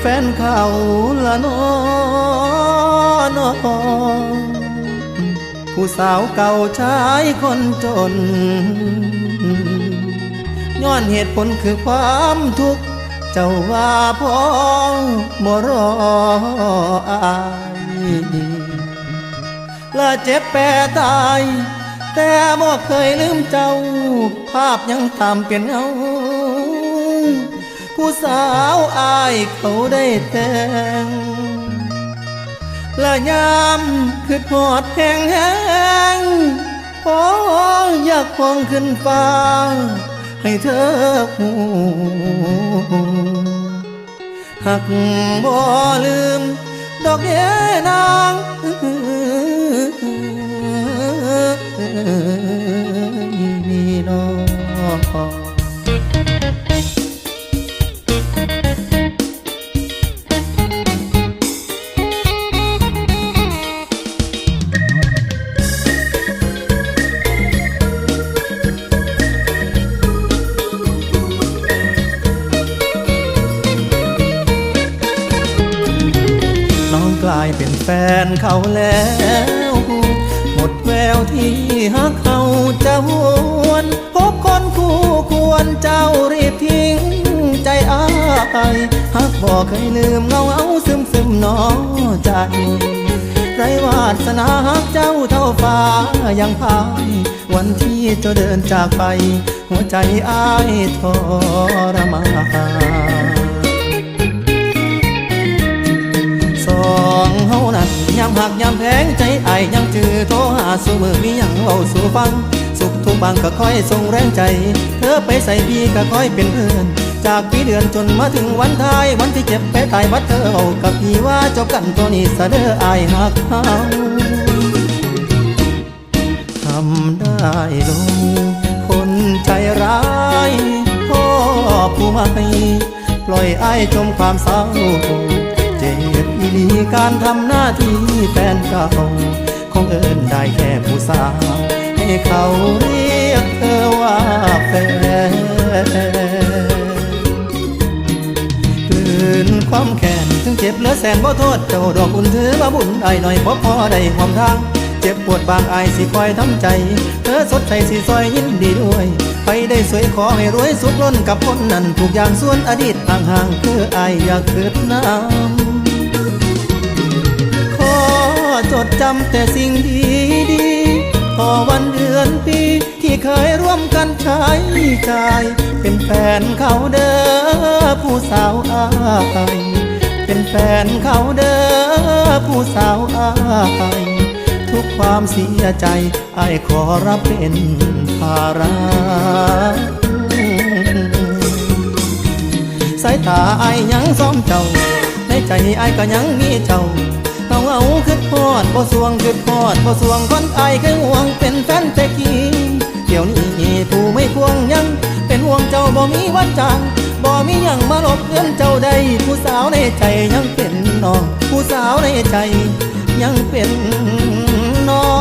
แฟนเขาละน้อนผู้สาวเก่าชายคนจนย้อนเหตุผลคือความทุกข์เจ้าว่าพ่อบ่รออายและเจ็บแปรตายแต่บ่เคยลืมเจ้าภาพยังตามเป็นเงาผู้สาวอายเขาได้แต่งและยามคือหอดแห้งแห้งพออยากควงขึ้นฟ้าให้เธอหูหักบ่ลืมดอกเย้นางนี่น้องกลายเป็นแฟนเขาแล้วหมดแววที่หักเขาจะหวนพบคนคู่ควรเจ้ารีบทิ้งใจอายหักบอกเคยลืมเงาซึมหนอใจไรวาสนาหักเจ้าเท่าฟ้ายังพายวันที่เจ้าเดินจากไปหัวใจอายทรมานเฮานั้นยามหักยามแพงใจไอยังจือโทรหาสู่มือมียังเว้าสู่ฟังสุขทุกบางก็คอยส่งแรงใจเธอไปใส่พี่ก็คอยเป็นเพื่อนจากปีเดือนจนมาถึงวันท้ายวันที่เจ็บไปตายบัดเธอเอากับพี่ว่าจบกันตัวนี้ซะเด้อไอหักเขาทำได้ลงคนใจร้ายพ่อผู้ไม่ปล่อยไอจมความเศร้าเจ็บอีหลีการทำหน้าที่แฟนเก่าคงเอิ้นได้แค่ผู้สาวให้เขาเรียกเธอว่าแฟนกลืนความแค้นถึงเจ็บเหลือแสนบ่โทษเจ้าดอกอุ่นถือว่าบุญไอหน่อยพอได้ความทางเจ็บปวดบางไอสิคอยทำใจเธอสดใจสิซอยยินดีด้วยไปได้สวยขอให้รวยสุขล้นกับคนนั้นทุกอย่างส่วนอดีตห่างๆคือไออยากเกิดน้ำจดจำแต่สิ่งดีๆพอวันเดือนปีที่เคยร่วมกันใช้ใจเป็นแฟนเขาเด้อผู้สาวอายเป็นแฟนเขาเด้อผู้สาวอายทุกความเสียใจอายขอรับเป็นภาระสายตาอายยังซ้อมเจ้าในใจอายก็ยังมีเจ้าเอาขึ้นพอดบ่สวงขึ้นพอดบ่สวงคนไอเคยห่วงเป็นแฟนแต่กี้เดี๋ยวนี้ผู้ไม่ควงยังเป็นห่วงเจ้าบ่มีวันจางบ่มียังมาลบเลื่อนเจ้าใดผู้สาวในใจยังเป็นน้องผู้สาวในใจยังเป็นน้อง